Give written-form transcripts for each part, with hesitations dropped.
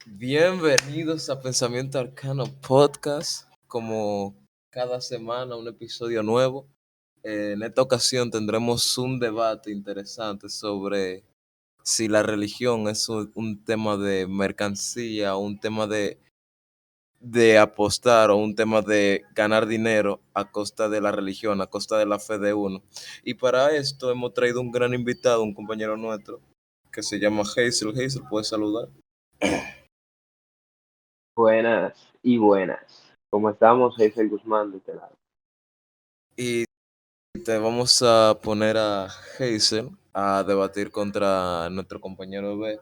Bienvenidos a Pensamiento Arcano Podcast. Como cada semana, un episodio nuevo. En esta ocasión tendremos un debate interesante sobre si la religión es un tema de mercancía, un tema de apostar o un tema de ganar dinero a costa de la religión, a costa de la fe de uno. Y para esto hemos traído un gran invitado, un compañero nuestro, que se llama Hazel. Hazel, ¿puedes saludar? Buenas y buenas. ¿Cómo estamos? Hazel Guzmán de este lado. Y te vamos a poner a Hazel a debatir contra nuestro compañero B.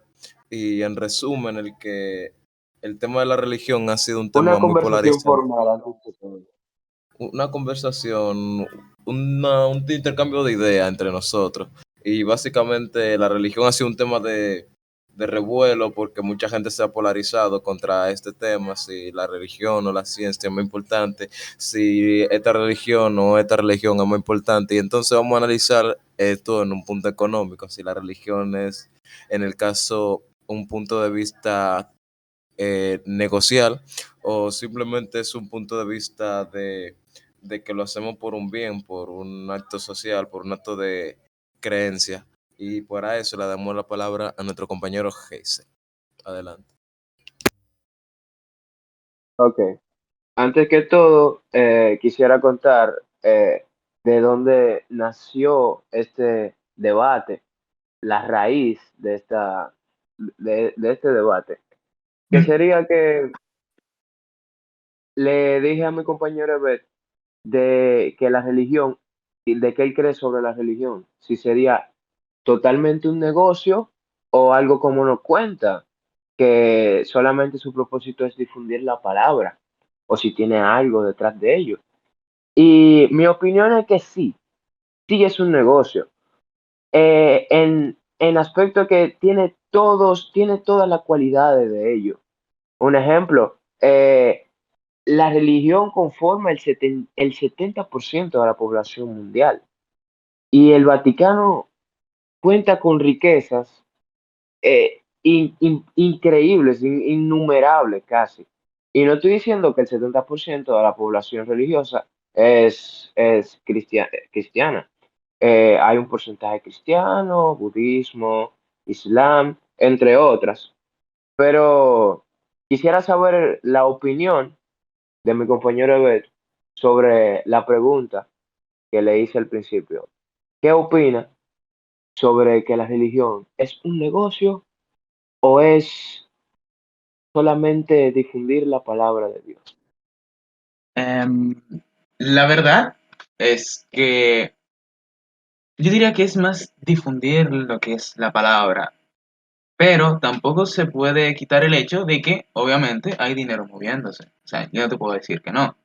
Y en resumen, el tema de la religión ha sido un Una tema muy conversación polarizante. formal antes de todo. Una conversación, un intercambio de ideas entre nosotros. Y básicamente la religión ha sido un tema de revuelo porque mucha gente se ha polarizado contra este tema, si la religión o la ciencia es más importante, si esta religión o esta religión es más importante. Y entonces vamos a analizar esto en un punto económico, si la religión es, en el caso, un punto de vista negociar o simplemente es un punto de vista de que lo hacemos por un bien, por un acto social, por un acto de creencia. Y para eso le damos la palabra a nuestro compañero Geise. Adelante. Ok. Antes que todo, quisiera contar de dónde nació este debate, la raíz de este debate. Que sería que le dije a mi compañero Bet de que la religión, y de qué él cree sobre la religión, si sería totalmente un negocio o algo como nos cuenta, que solamente su propósito es difundir la palabra, o si tiene algo detrás de ello. Y mi opinión es que sí es un negocio, en aspecto que tiene todas las cualidades de ello. Un ejemplo, la religión conforma el 70% de la población mundial y el Vaticano cuenta con riquezas increíbles, innumerables casi. Y no estoy diciendo que el 70% de la población religiosa es cristiana. Hay un porcentaje cristiano, budismo, islam, entre otras. Pero quisiera saber la opinión de mi compañero Ebert sobre la pregunta que le hice al principio. ¿Qué opina sobre que la religión es un negocio o es solamente difundir la palabra de Dios? Em, la verdad es que yo diría que es más difundir lo que es la palabra, pero tampoco se puede quitar el hecho de que obviamente hay dinero moviéndose. O sea, yo no te puedo decir que no.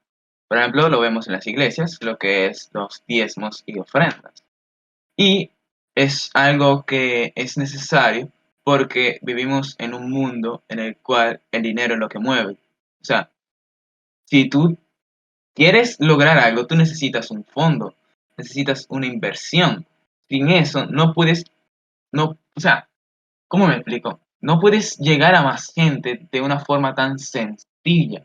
Por ejemplo, lo vemos en las iglesias, lo que es los diezmos y ofrendas. Y es algo que es necesario porque vivimos en un mundo en el cual el dinero es lo que mueve. O sea, si tú quieres lograr algo, tú necesitas un fondo, necesitas una inversión. Sin eso, no puedes, no, o sea, ¿cómo me explico? No puedes llegar a más gente de una forma tan sencilla.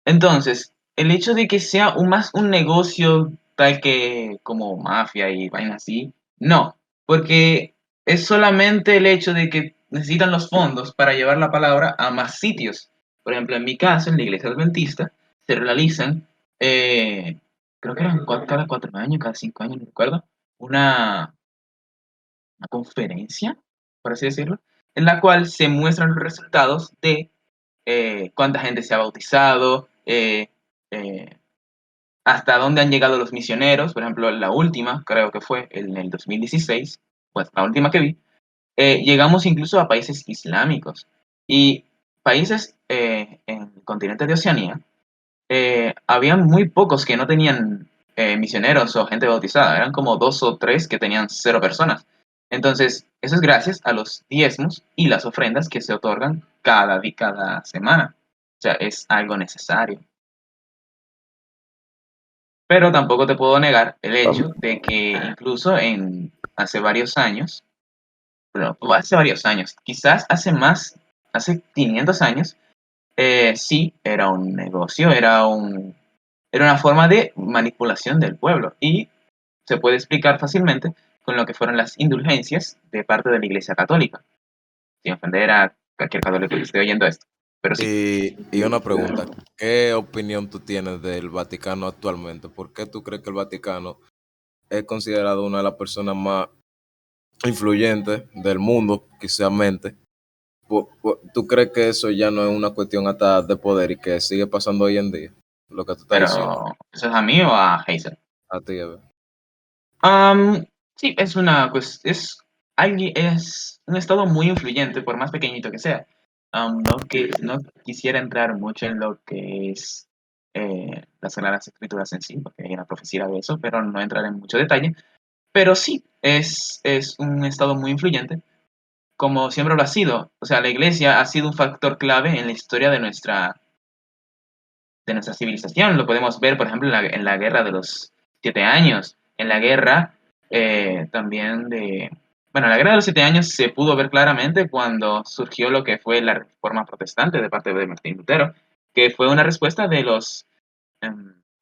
Entonces, el hecho de que sea más un negocio tal que como mafia y vainas así, no, porque es solamente el hecho de que necesitan los fondos para llevar la palabra a más sitios. Por ejemplo, en mi caso, en la iglesia adventista, se realizan, eh, creo que eran cada 4 años, cada 5 años, no recuerdo, una, una conferencia, por así decirlo, en la cual se muestran los resultados de cuánta gente se ha bautizado, eh, hasta dónde han llegado los misioneros. Por ejemplo, la última, creo que fue en el 2016, pues la última que vi, llegamos incluso a países islámicos y países en el continente de Oceanía. Habían muy pocos que no tenían misioneros o gente bautizada, eran como dos o tres que tenían 0 personas. Entonces, eso es gracias a los diezmos y las ofrendas que se otorgan cada semana. O sea, es algo necesario. Pero tampoco te puedo negar el hecho de que incluso hace varios años, bueno, hace varios años, quizás hace más hace 500 años, sí, era un negocio, era una forma de manipulación del pueblo y se puede explicar fácilmente con lo que fueron las indulgencias de parte de la Iglesia Católica, sin ofender a cualquier católico que esté oyendo esto, pero sí. Y una pregunta, ¿qué opinión tú tienes del Vaticano actualmente? ¿Por qué tú crees que el Vaticano es considerado una de las personas más influyentes del mundo, quizás mente? ¿Tú crees que eso ya no es una cuestión hasta de poder y que sigue pasando hoy en día? Lo que tú estás diciendo. Pero, ¿eso es a mí o a Hazel? A ti, a ver. Sí, es un estado muy influyente, por más pequeñito que sea. No quisiera entrar mucho en lo que es las Sagradas Escrituras en sí, porque hay una profecía de eso, pero no entrar en mucho detalle. Pero sí, es un estado muy influyente, como siempre lo ha sido. O sea, la Iglesia ha sido un factor clave en la historia de nuestra civilización. Lo podemos ver, por ejemplo, en la Guerra de los 7 Años, en la guerra también de... Bueno, la Guerra de los 7 Años se pudo ver claramente cuando surgió lo que fue la Reforma Protestante de parte de Martín Lutero, que fue una respuesta de los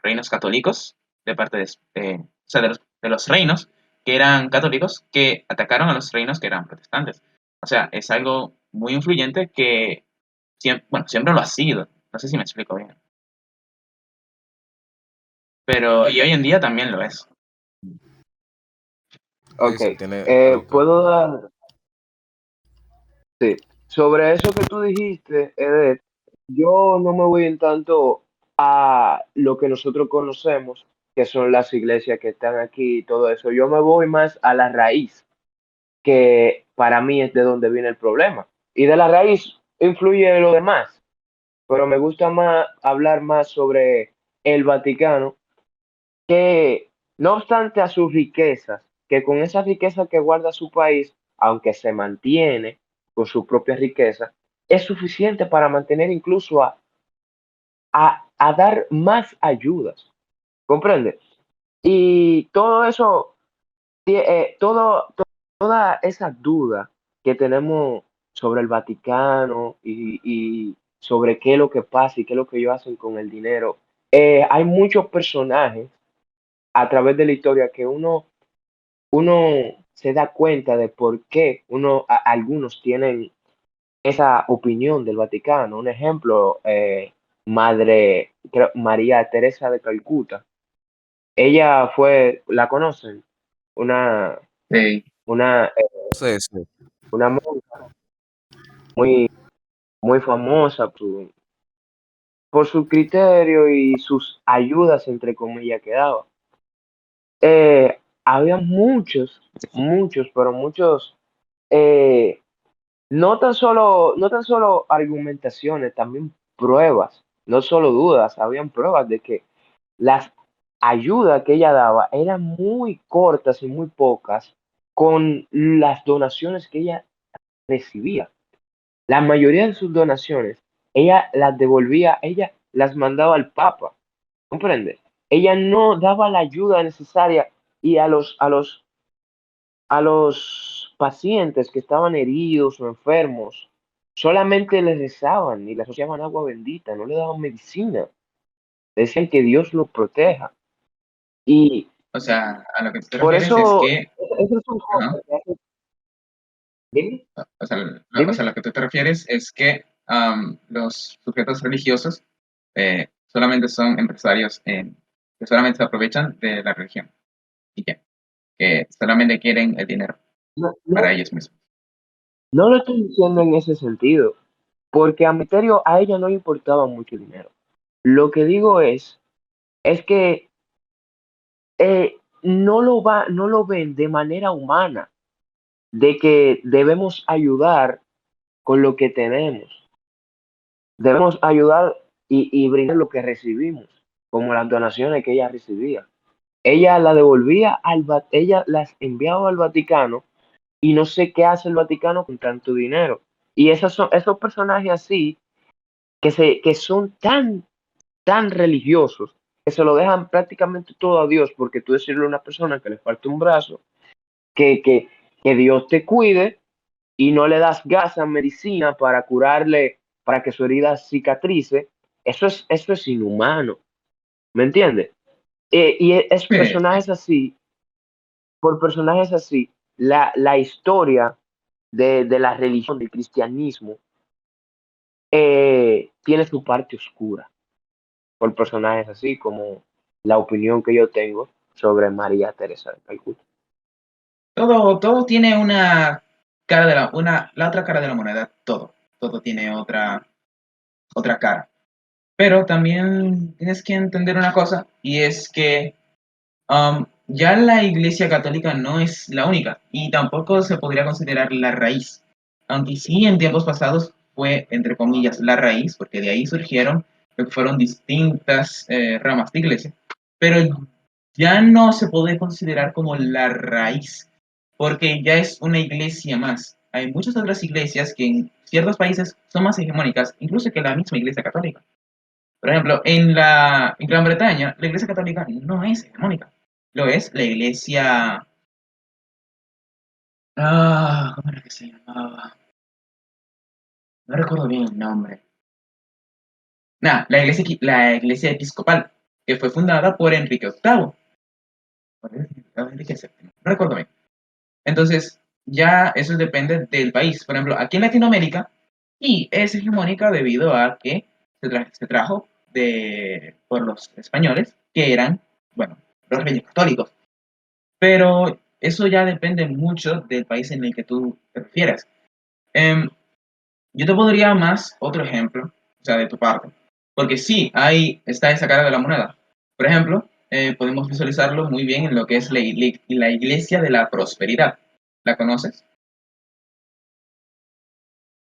reinos católicos, de parte o sea, de los reinos que eran católicos, que atacaron a los reinos que eran protestantes. O sea, es algo muy influyente que siempre, bueno, siempre lo ha sido. No sé si me explico bien. Pero, y hoy en día también lo es. Ok, Hazel, ¿tiene algo que puedo opinar? dar, sí, sobre eso que tú dijiste, Eder, yo no me voy en tanto a lo que nosotros conocemos, que son las iglesias que están aquí y todo eso, yo me voy más a la raíz, que para mí es de donde viene el problema. Y de la raíz influye lo demás, pero me gusta más hablar más sobre el Vaticano, que no obstante a sus riquezas, que con esa riqueza que guarda su país, aunque se mantiene con su propia riqueza, es suficiente para mantener incluso a dar más ayudas, ¿comprende? Y todo eso, toda esa duda que tenemos sobre el Vaticano y sobre qué es lo que pasa y qué es lo que ellos hacen con el dinero, hay muchos personajes a través de la historia que uno se da cuenta de por qué algunos tienen esa opinión del Vaticano. Un ejemplo, María Teresa de Calcuta. Ella fue, ¿la conocen? Una, Sí. una, Sí, sí. una monja muy, muy famosa por su criterio y sus ayudas, entre comillas, que daba. Había muchos, pero muchos, eh, no tan solo argumentaciones, también pruebas, no solo dudas, habían pruebas de que las ayudas que ella daba eran muy cortas y muy pocas con las donaciones que ella recibía. La mayoría de sus donaciones, ella las devolvía, ella las mandaba al Papa, ¿comprende? Ella no daba la ayuda necesaria y a los pacientes que estaban heridos o enfermos, solamente les rezaban y les asociaban agua bendita, no le daban medicina. Decían que Dios los proteja. Y O sea, a lo que tú te por refieres es eso, que, esas son ajá, cosas que hacen. Dime, o sea, dime. lo que tú te refieres es que los sujetos religiosos solamente son empresarios que solamente se aprovechan de la religión y ya, que solamente quieren el dinero No, para no, ellos mismos. no lo estoy diciendo en ese sentido, porque a Misterio a ella no le importaba mucho el dinero. Lo que digo es que no lo ven de manera humana, de que debemos ayudar con lo que tenemos. Debemos ayudar y brindar lo que recibimos, como las donaciones que ella recibía. Ella la devolvía ella las enviaba al Vaticano y no sé qué hace el Vaticano con tanto dinero. Y esos personajes así, que son tan religiosos, que se lo dejan prácticamente todo a Dios, porque tú decirle a una persona que le falta un brazo, que, que, que Dios te cuide, y no le das gas a medicina para curarle, para que su herida cicatrice, eso es inhumano, ¿me entiendes? Es Sí, personajes así, por personajes así, la historia de la religión, del cristianismo, tiene su parte oscura, por personajes así como la opinión que yo tengo sobre María Teresa de Calcuta. todo tiene una cara de la otra cara de la moneda, todo tiene otra cara. Pero también tienes que entender una cosa, y es que ya la Iglesia Católica no es la única, y tampoco se podría considerar la raíz, aunque sí en tiempos pasados fue, entre comillas, la raíz, porque de ahí surgieron lo que fueron distintas ramas de iglesia, pero ya no se puede considerar como la raíz, porque ya es una iglesia más. Hay muchas otras iglesias que en ciertos países son más hegemónicas, incluso que la misma Iglesia Católica. Por ejemplo, en Gran Bretaña, la Iglesia Católica no es hegemónica. Lo es la Iglesia. ¿Cómo era que se llamaba? No recuerdo bien el nombre. Nada, la iglesia Episcopal, que fue fundada por Enrique VIII. ¿Por Enrique VII? No recuerdo bien. Entonces, ya eso depende del país. Por ejemplo, aquí en Latinoamérica, y es hegemónica debido a que se trajo por los españoles, que eran, bueno, los reyes católicos. Pero eso ya depende mucho del país en el que tú te refieras. Em, yo te podría más otro ejemplo, o sea, de tu parte, porque sí, ahí está esa cara de la moneda. Por ejemplo, podemos visualizarlo muy bien en lo que es la Iglesia de la Prosperidad. ¿La conoces?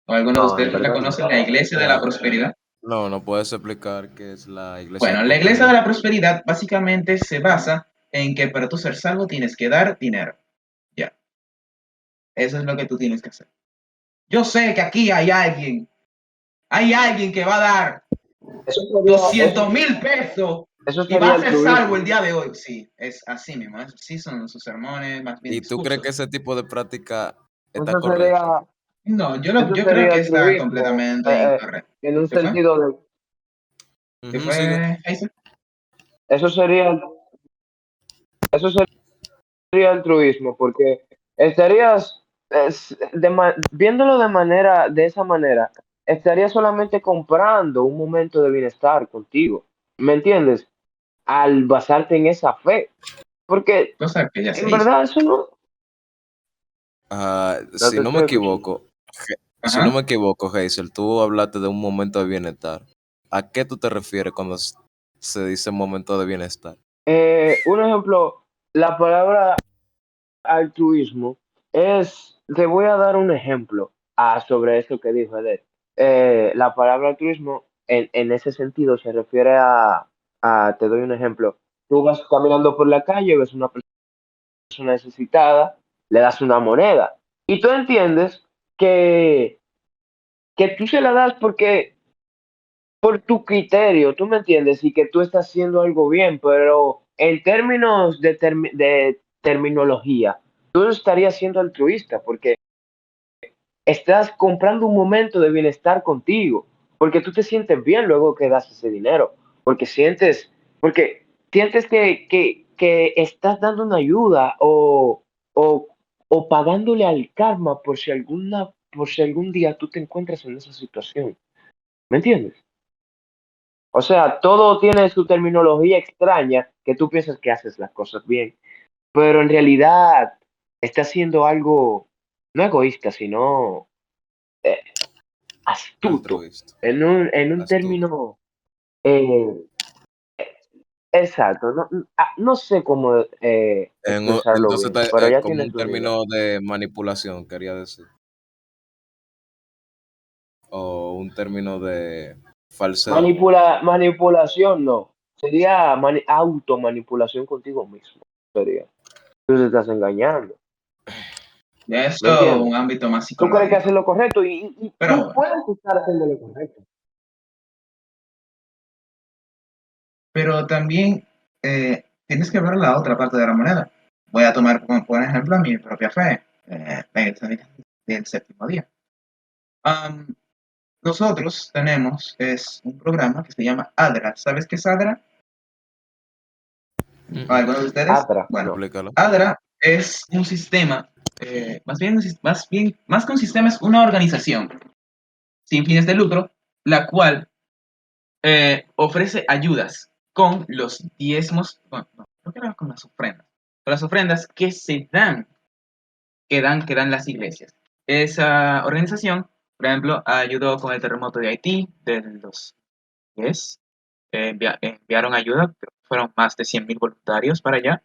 ¿O alguno de No, en ustedes la verdad no. conoce? La Iglesia de la Eh, Prosperidad. no, no puedes explicar qué es la iglesia de Bueno, la Iglesia prosperidad. de la Prosperidad básicamente se basa en que para tú ser salvo tienes que dar dinero. Ya, eso es lo que tú tienes que hacer. Yo sé que aquí hay alguien que va a dar Eso sería, 200,000 pesos eso y va sería a ser salvo altruismo. el día de hoy. Sí, es así mismo. Sí son sus sermones, más bien ¿Y tú crees que discursos. ese tipo de práctica está Eso sería, correcto? No, eso yo creo sería que está altruismo, completamente incorrecto. en un ¿Qué fue? sentido de, ¿Qué Ujú, sigue. fue, Hazel? eso sería, eso sería altruismo, porque estarías, viéndolo de esa manera, estarías solamente comprando un momento de bienestar contigo, ¿me entiendes? Al basarte en esa fe, porque Cosa que ya en se hizo. verdad eso no, no Si te no me estoy escuchando. equivoco, si no Ajá. me equivoco, Hazel, tú hablaste de un momento de bienestar. ¿A qué tú te refieres cuando se dice momento de bienestar? Un ejemplo, la palabra altruismo te voy a dar un ejemplo sobre eso que dijo Eder. La palabra altruismo en ese sentido se refiere te doy un ejemplo, tú vas caminando por la calle, ves una persona necesitada, le das una moneda y tú entiendes que, que tú se la das porque por tu criterio, tú me entiendes, y que tú estás haciendo algo bien, pero en términos de terminología, tú no estarías siendo altruista porque estás comprando un momento de bienestar contigo, porque tú te sientes bien luego que das ese dinero, porque sientes que estás dando una ayuda o, o pagándole al karma por si algún día tú te encuentras en esa situación. ¿Me entiendes? O sea, todo tiene su terminología extraña que tú piensas que haces las cosas bien, pero en realidad está haciendo algo no egoísta, sino eh, astuto, Altruista, en un astuto. término eh, exacto. No, no sé cómo expresarlo Entonces, bien, pero ya como un tienes una idea. término de manipulación, quería decir, o un término de falsedad. Manipulación no, sería automanipulación contigo mismo, sería. Tú te estás engañando, Ya ¿me eso entiendes? un ámbito más Tú crees que haces psicológico. lo correcto y Pero tú bueno, puedes estar haciendo lo correcto. pero también tienes que ver la otra parte de la moneda. Voy a tomar como por ejemplo mi propia fe. del séptimo día. Am, nosotros tenemos un programa que se llama ADRA. ¿Sabes qué es ADRA? ¿Alguno de ustedes? Adra, Bueno, no. Explícalo. ADRA es un sistema, más que un sistema, es una organización sin fines de lucro, la cual ofrece ayudas con los diezmos, bueno, no, creo que era con las ofrendas que dan las iglesias. Esa organización, por ejemplo, ayudó con el terremoto de Haití de los 10, enviaron ayuda, creo que fueron más de 100.000 voluntarios para allá.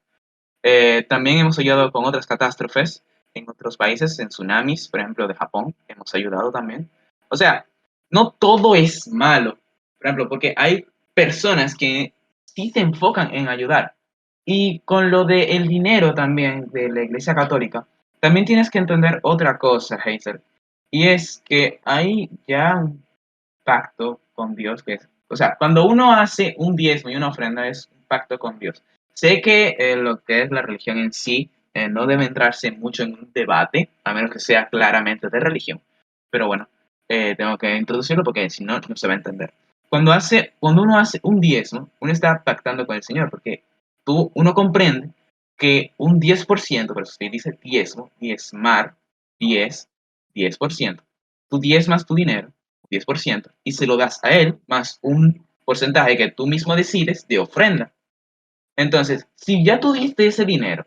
También hemos ayudado con otras catástrofes en otros países, en tsunamis, por ejemplo, de Japón, hemos ayudado también. O sea, no todo es malo, por ejemplo, porque hay personas que sí se enfocan en ayudar. Y con lo del dinero también de la Iglesia Católica, también tienes que entender otra cosa, Hazel, y es que hay ya un pacto con Dios, o sea, cuando uno hace un diezmo y una ofrenda es un pacto con Dios. Sé que lo que es la religión en sí no debe entrarse mucho en un debate, a menos que sea claramente de religión. Pero bueno, tengo que introducirlo porque si no, no se va a entender. Cuando uno hace un diezmo, uno está pactando con el Señor, porque uno comprende que un 10%, por eso se dice diezmo, diezmar, 10%. Tú diezmas tu dinero 10%, y se lo das a él más un porcentaje que tú mismo decides de ofrenda. Entonces, si ya tú diste ese dinero,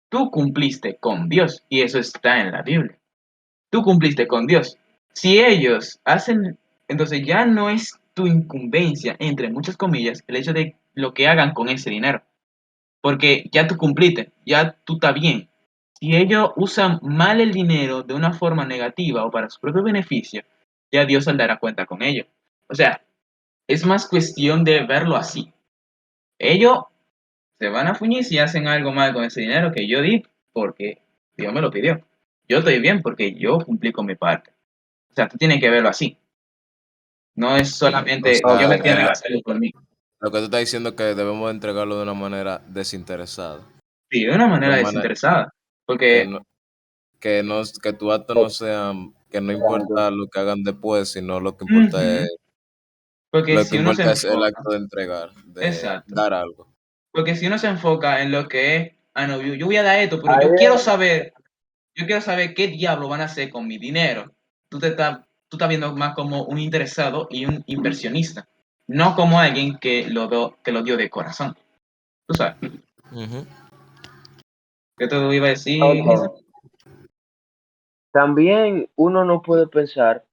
tú cumpliste con Dios, y eso está en la Biblia. Tú cumpliste con Dios. Si ellos hacen, entonces ya no es tu incumbencia, entre muchas comillas, el hecho de lo que hagan con ese dinero, porque ya tú cumpliste, ya tú estás bien. Si ellos usan mal el dinero de una forma negativa o para su propio beneficio, ya Dios se dará cuenta con ellos. O sea, es más cuestión de verlo así. Ellos se van a fuñir si hacen algo mal con ese dinero que yo di porque Dios me lo pidió. Yo estoy bien porque yo cumplí con mi parte. O sea, tú tienes que verlo así. No es O solamente Dios sea, me tiene que hacerlo por mí. lo que tú estás diciendo es que debemos entregarlo de una manera desinteresada. Sí, de una De manera manera desinteresada. que Porque, no, que tu acto no sea, que no importa lo que hagan después, sino ujú, porque lo que si uno se importa es el enfoca, acto de entregar, de exacto. dar algo. Porque si uno se enfoca en lo que es, no, yo voy a dar esto, pero Ahí yo quiero saber qué diablo van a hacer con mi dinero. Tú estás viendo más como un interesado y un inversionista, no como alguien que lo dio de corazón. Tú sabes. Ujú. ¿Qué te iba a decir, Giselle? ok. También uno no puede pensar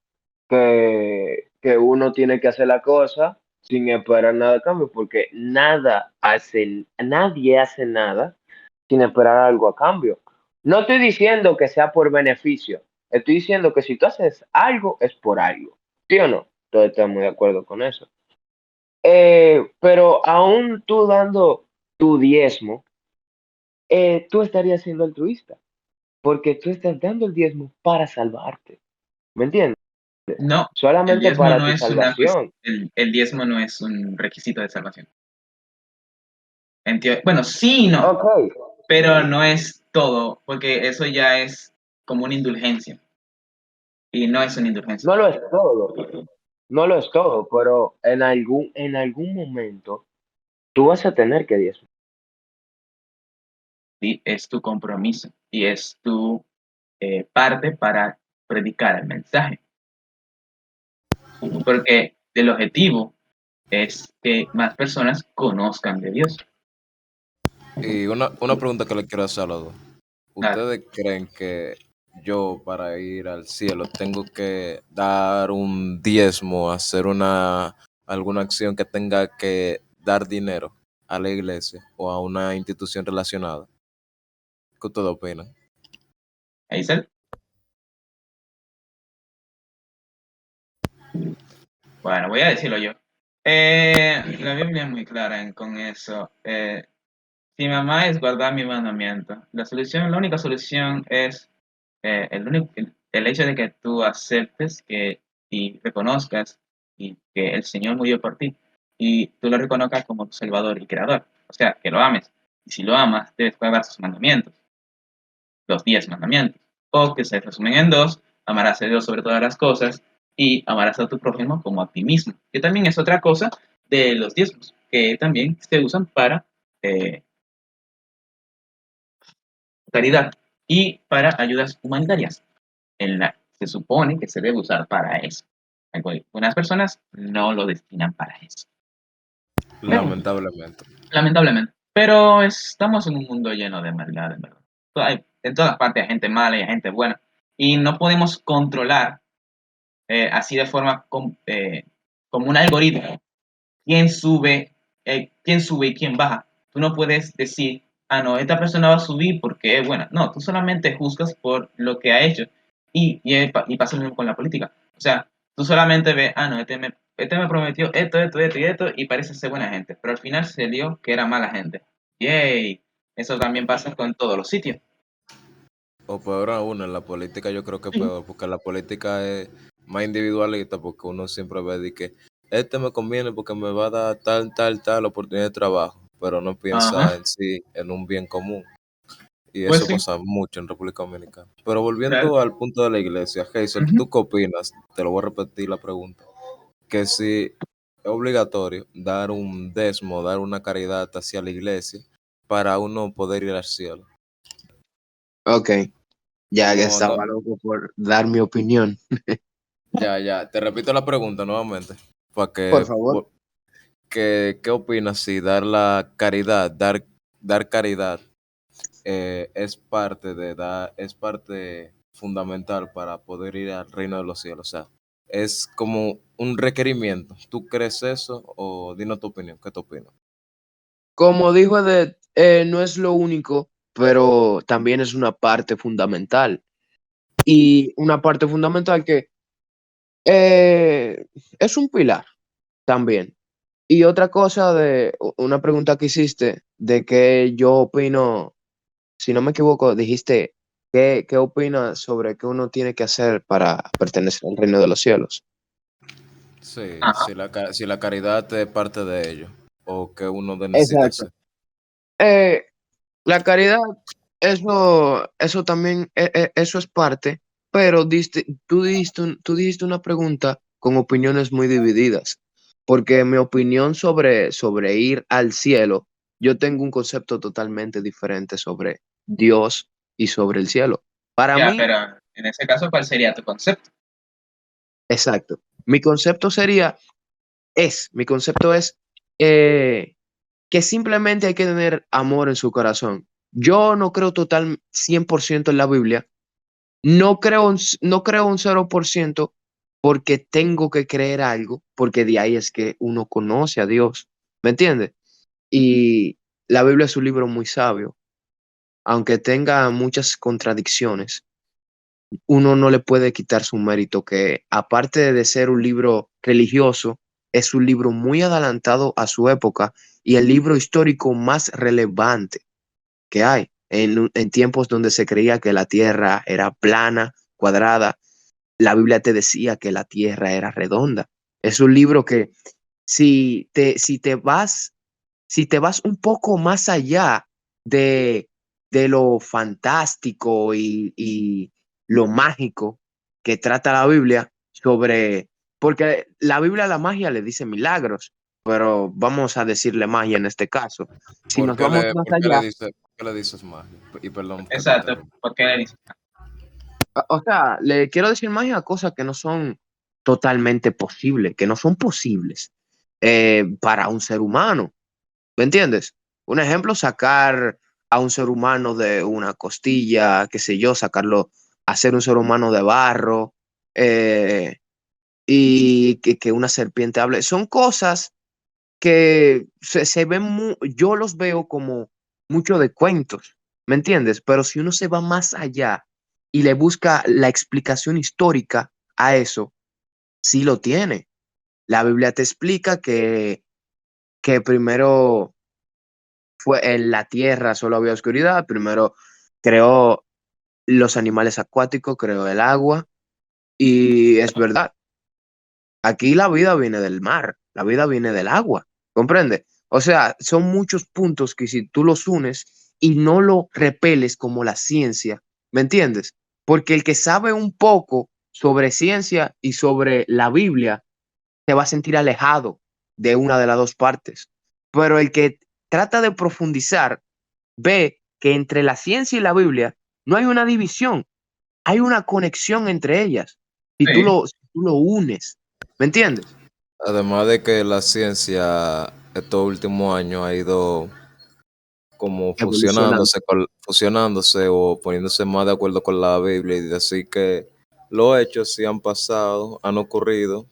que uno tiene que hacer la cosa sin esperar nada a cambio, porque nadie hace nada sin esperar algo a cambio. No estoy diciendo que sea por beneficio, estoy diciendo que si tú haces algo es por algo, ¿sí o no? Todos estamos de acuerdo con eso. Pero aún tú dando tu diezmo, tú estarías siendo altruista, porque tú estás dando el diezmo para salvarte, ¿me entiendes? No, el Solamente diezmo para no tu es salvación. el diezmo no es un requisito de salvación. Bueno, sí y no, Ok, pero no es todo, porque eso ya es como una indulgencia, y no es una indulgencia. no lo es todo, no lo es todo, pero en algún momento tú vas a tener que diezmar. ¿Sí? Es tu compromiso y es tu parte para predicar el mensaje. Porque el objetivo es que más personas conozcan de Dios. Y una pregunta que le quiero hacer a los dos. Claro, ¿Ustedes creen que yo para ir al cielo tengo que dar un diezmo, hacer alguna acción que tenga que dar dinero a la iglesia o a una institución relacionada? ¿Qué ustedes opinan? Aisel. Bueno, voy a decirlo yo. La Biblia es muy clara con eso. Si mamá es guardar mi mandamiento, la única solución es el hecho de que tú aceptes y reconozcas y que el Señor murió por ti y tú lo reconozcas como tu Salvador y Creador. O sea, que lo ames. Y si lo amas, debes guardar sus mandamientos, los 10 mandamientos. o que se resumen en dos: amarás a Dios sobre todas las cosas y amarás a tu prójimo como a ti mismo, que también es otra cosa de los diezmos, que también se usan para eh, caridad y para ayudas humanitarias. Se supone que se debe usar para eso. Algunas personas no lo destinan para eso. Pero, Lamentablemente. lamentablemente. Pero estamos en un mundo lleno de maldad, en verdad. En todas partes hay gente mala y hay gente buena. Y no podemos controlar así de forma como un algoritmo quién sube y quién baja. Tú no puedes decir, ah, no, esta persona va a subir porque es buena. No, tú solamente juzgas por lo que ha hecho. Y pasa lo mismo con la política. O sea, tú solamente ves, ah, no, este me prometió esto y esto, y parece ser buena gente. Pero al final se dio que era mala gente. Yay. Eso también pasa con todos los sitios. O peor aún, en la política yo creo que es Sí. peor, porque la política es más individualista, porque uno siempre ve de que este me conviene porque me va a dar tal oportunidad de trabajo, pero no piensa Ajá. en sí, en un bien común. Y Pues eso sí, pasa mucho en República Dominicana. Pero claro. volviendo al punto de la iglesia, Hazel, Ujú. ¿tú qué opinas? Te lo voy a repetir la pregunta. Que si es obligatorio dar un desmo, dar una caridad hacia la iglesia para uno poder ir al cielo. Ok, ya que No, no, estaba loco por dar mi opinión. ya. Te repito la pregunta nuevamente. Para Por favor. ¿qué opinas si dar la caridad, dar caridad es parte es parte fundamental para poder ir al reino de los cielos? O sea, es como un requerimiento. ¿Tú crees eso o dinos tu opinión? ¿Qué te opinas? Como dijo Edith, no es lo único, pero también es una parte fundamental. Y una parte fundamental que es un pilar también. Y otra cosa una pregunta que hiciste de que yo opino, si no me equivoco, dijiste, ¿qué opinas sobre qué uno tiene que hacer para pertenecer al reino de los cielos? Sí, Ajá. si la caridad es parte de ello o que uno necesita Exacto. hacer. Eh, la caridad, eso también, eso es parte, pero tú dijiste una pregunta con opiniones muy divididas, porque mi opinión sobre ir al cielo, yo tengo un concepto totalmente diferente sobre Dios y sobre el cielo. Para Ya, mí, pero en ese caso, ¿cuál sería tu concepto? exacto. Mi concepto mi concepto es eh, que simplemente hay que tener amor en su corazón. Yo no creo 100% en la Biblia. No creo un 0% porque tengo que creer algo, porque de ahí es que uno conoce a Dios. ¿Me entiendes? Y la Biblia es un libro muy sabio, aunque tenga muchas contradicciones. Uno no le puede quitar su mérito, que aparte de ser un libro religioso, es un libro muy adelantado a su época y el libro histórico más relevante que hay en tiempos donde se creía que la tierra era plana, cuadrada. La Biblia te decía que la tierra era redonda. Es un libro que si te vas un poco más allá de, de lo fantástico y lo mágico que trata la Biblia porque la Biblia a la magia le dice milagros, pero vamos a decirle magia en este caso. Si nos vamos más allá, Por qué le dices magia? Y perdón que te Exacto, interrumpa. porque le dice, o sea, le quiero decir magia a cosas que no son totalmente posibles, que no son posibles para un ser humano. ¿Me entiendes? Un ejemplo, sacar a un ser humano de una costilla, qué sé yo, sacarlo, hacer un ser humano de barro, eh, y que una serpiente hable. Son cosas que se ven, yo los veo como mucho de cuentos, ¿me entiendes? Pero si uno se va más allá y le busca la explicación histórica a eso, sí lo tiene. La Biblia te explica que primero fue en la tierra solo había oscuridad, primero creó los animales acuáticos, creó el agua, y es verdad, aquí la vida viene del mar, la vida viene del agua, ¿comprende? O sea, son muchos puntos que si tú los unes y no lo repeles como la ciencia, ¿me entiendes? porque el que sabe un poco sobre ciencia y sobre la Biblia se va a sentir alejado de una de las dos partes. Pero el que trata de profundizar ve que entre la ciencia y la Biblia no hay una división, hay una conexión entre ellas. Sí, Si tú lo unes, ¿me entiendes? Además de que la ciencia estos últimos años ha ido como Evolucionando. fusionándose o poniéndose más de acuerdo con la Biblia y decir que los hechos sí han pasado, han ocurrido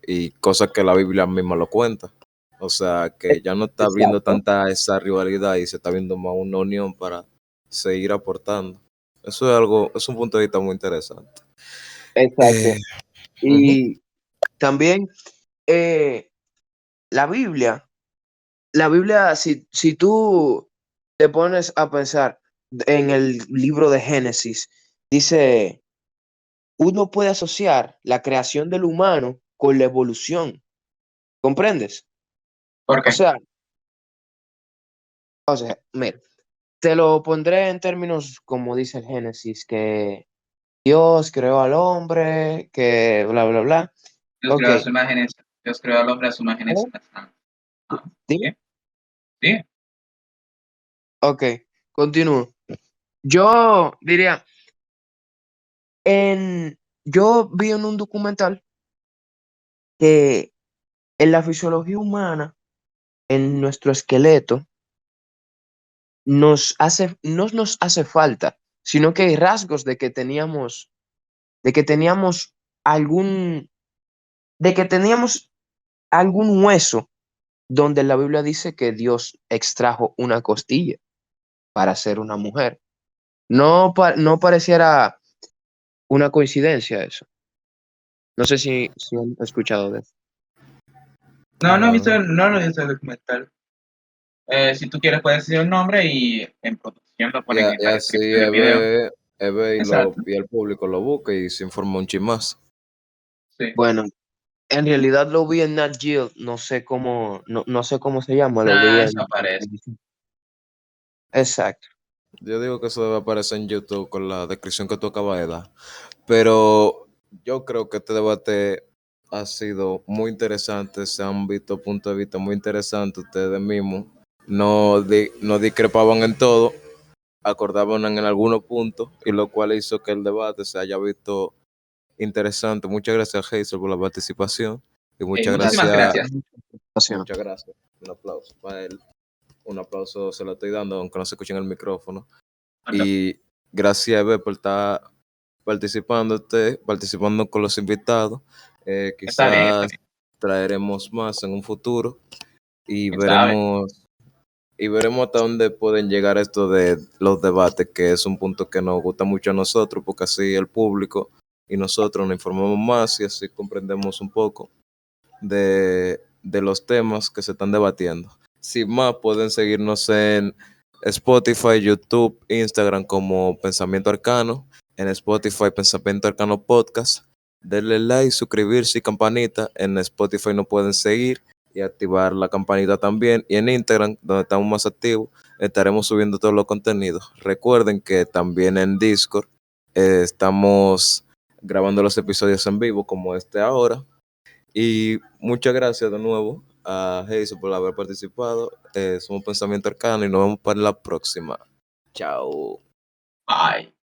y cosas que la Biblia misma lo cuenta. O sea, que ya no está viendo Exacto, tanta esa rivalidad y se está viendo más una unión para seguir aportando. Eso es algo, es un punto de vista muy interesante. Eh, exacto. Ujú. Y también eh, la Biblia, si tú te pones a pensar en el libro de Génesis, dice, uno puede asociar la creación del humano con la evolución, ¿comprendes? ¿por O qué? sea, mira, te lo pondré en términos como dice el Génesis, que Dios creó al hombre, que bla, bla, bla. Dios Ok, creó a su imagen, Dios creó al hombre a su imagen y ¿eh? semejanza. Ah, ¿Sí? sí, sí, Ok, continúo. Yo diría, yo vi en un documental que en la fisiología humana, en nuestro esqueleto, no nos hace falta, sino que hay rasgos de que teníamos algún, de que teníamos algún hueso donde la Biblia dice que Dios extrajo una costilla para ser una mujer. No pareciera una coincidencia eso. No sé si han escuchado de eso. no, No. no lo he visto el documental. Si tú quieres puedes decir el nombre y en producción lo ponen en Y la así descripción del video. Eve Exacto, y el público lo busca y se informa un chin más. sí. Bueno, en realidad lo vi en Nat Geo, no sé cómo se llama, lo vi Nada, eso en aparece. televisión. Exacto. Yo digo que eso debe aparecer en YouTube con la descripción que tú acabas de dar. Pero yo creo que este debate ha sido muy interesante. Se han visto puntos de vista muy interesantes. Ustedes mismos no discrepaban en todo, acordaban en algunos puntos, y lo cual hizo que el debate se haya visto interesante. Muchas gracias, Hazel, por la participación. Y Muchísimas gracias. muchas gracias. Un aplauso para él. Un aplauso se lo estoy dando, aunque no se escuche en el micrófono. Y gracias, Eve, por estar participando con los invitados. Está bien, está Quizás bien. traeremos más en un futuro y ¿Quién sabe? veremos hasta dónde pueden llegar esto de los debates, que es un punto que nos gusta mucho a nosotros, porque así el público y nosotros nos informamos más y así comprendemos un poco de los temas que se están debatiendo. Sin más, pueden seguirnos en Spotify, YouTube, Instagram como Pensamiento Arcano, en Spotify Pensamiento Arcano Podcast. Denle like, suscribirse y campanita. En Spotify nos pueden seguir y activar la campanita también. Y en Instagram, donde estamos más activos, estaremos subiendo todos los contenidos. Recuerden que también en Discord estamos grabando los episodios en vivo como este ahora. Y muchas gracias de nuevo a Hazel por haber participado. Somos Pensamiento Arcano y nos vemos para la próxima. Chao. Bye.